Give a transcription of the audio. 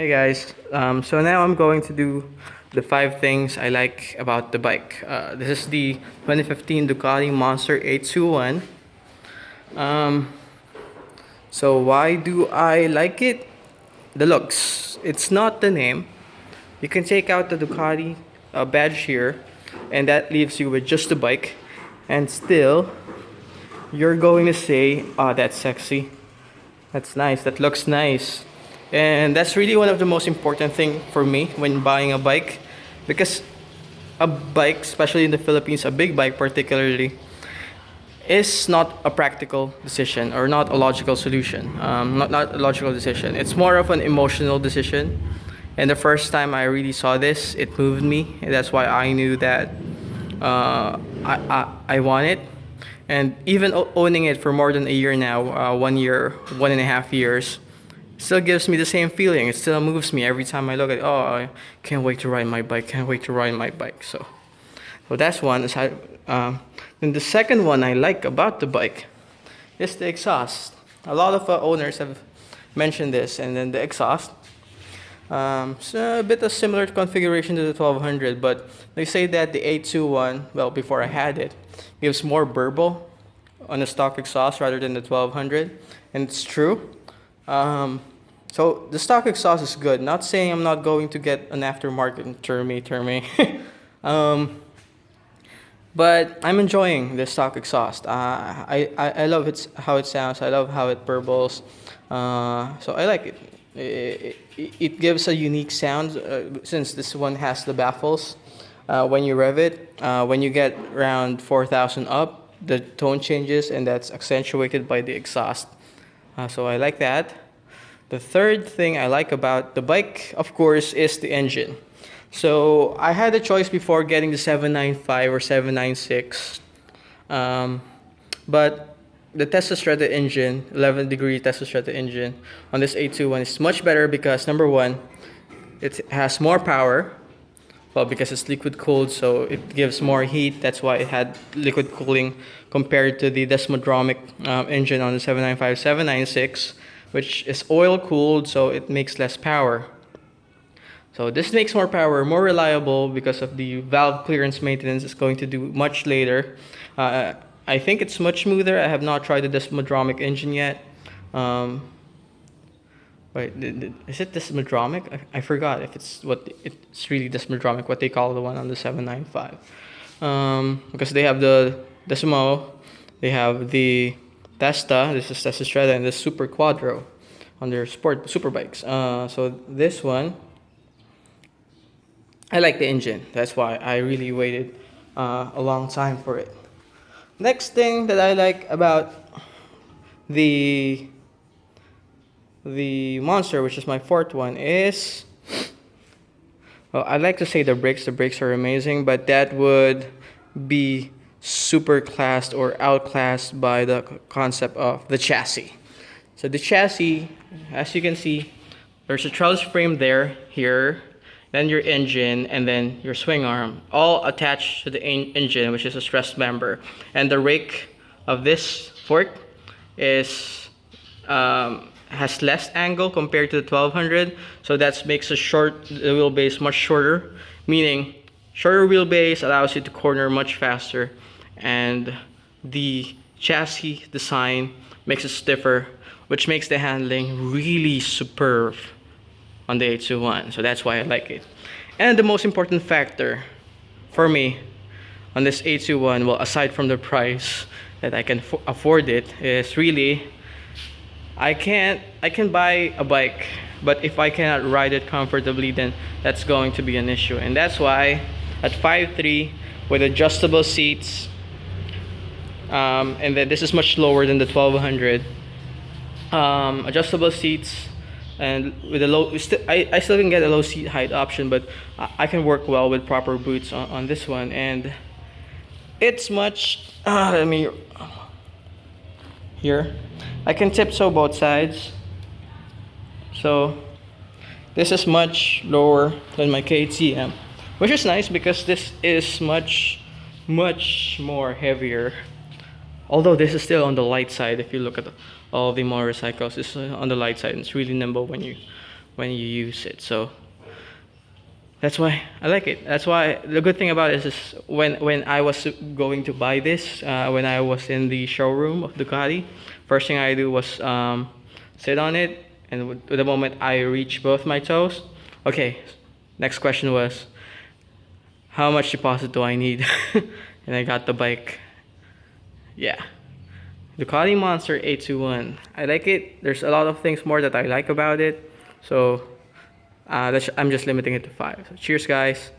Hey guys, so now I'm going to do the 5 things I like about the bike. This is the 2015 Ducati Monster 821. Um, so why do I like it? The looks. It's not the name. You can take out the Ducati badge here, and that leaves you with just the bike. And still, you're going to say, "Oh, that's sexy. That's nice. That looks nice." And that's really one of the most important thing for me when buying a bike, because a bike, especially in the Philippines, a big bike particularly, is not a practical decision or not a logical solution. Not a logical decision. It's more of an emotional decision. And the first time I really saw this, it moved me. And that's why I knew that I want it. And even owning it for more than a year now, 1 year, 1.5 years, still gives me the same feeling. It still moves me every time I look at it. Oh, I can't wait to ride my bike. Can't wait to ride my bike. So that's one. Then the second one I like about the bike is the exhaust. A lot of owners have mentioned this, and then the exhaust. So a bit of similar configuration to the 1200, but they say that the 821, well, before I had it, gives more burble on the stock exhaust rather than the 1200, and it's true. So the stock exhaust is good. Not saying I'm not going to get an aftermarket termy. But I'm enjoying the stock exhaust. I love how it sounds. I love how it burbles. So I like it. It gives a unique sound since this one has the baffles. When you rev it, when you get around 4,000 up, the tone changes, and that's accentuated by the exhaust. So I like that. The third thing I like about the bike, of course, is the engine. So I had a choice before getting the 795 or 796, but the Tesla Strata engine, 11-degree Tesla Strata engine on this 821 is much better because number one, it has more power. Well, because it's liquid cooled, so it gives more heat. That's why it had liquid cooling compared to the Desmodromic engine on the 795, 796, which is oil cooled, so it makes less power. So this makes more power, more reliable because of the valve clearance maintenance it's going to do much later. I think it's much smoother. I have not tried the Desmodromic engine yet. Wait, is it Desmodromic? I forgot if it's really Desmodromic, what they call the one on the 795. Because they have the Desmo, they have the Testa, this is Testa Strada, and the Super Quadro on their super bikes. So this one, I like the engine. That's why I really waited a long time for it. Next thing that I like about the Monster, which is my fourth one, is, well, I like to say the brakes. The brakes are amazing, but that would be super classed or outclassed by the concept of the chassis. So the chassis, as you can see, there's a trellis frame here, then your engine, and then your swing arm, all attached to the engine, which is a stress member. And the rake of this fork is has less angle compared to the 1200, so that makes the wheelbase much shorter, meaning shorter wheelbase allows you to corner much faster, and the chassis design makes it stiffer, which makes the handling really superb on the 821. So that's why I like it. And the most important factor for me on this 821, well, aside from the price that I can afford it, is really I can buy a bike, but if I cannot ride it comfortably, then that's going to be an issue. And that's why at 5'3", with adjustable seats, and then this is much lower than the 1200, adjustable seats, and with a low, I still can get a low seat height option, but I can work well with proper boots on this one. And it's much, let me, here, I can tiptoe both sides, so this is much lower than my KTM, which is nice because this is much more heavier. Although this is still on the light side. If you look at all the motorcycles, it's on the light side, and it's really nimble when when you use it. So that's why I like it. That's why the good thing about it is when I was going to buy this, when I was in the showroom of Ducati, first thing I do was sit on it, and with the moment I reach both my toes, okay. Next question was, how much deposit do I need? And I got the bike. Yeah. Ducati Monster 821. I like it. There's a lot of things more that I like about it. So I'm just limiting it to 5. So cheers, guys.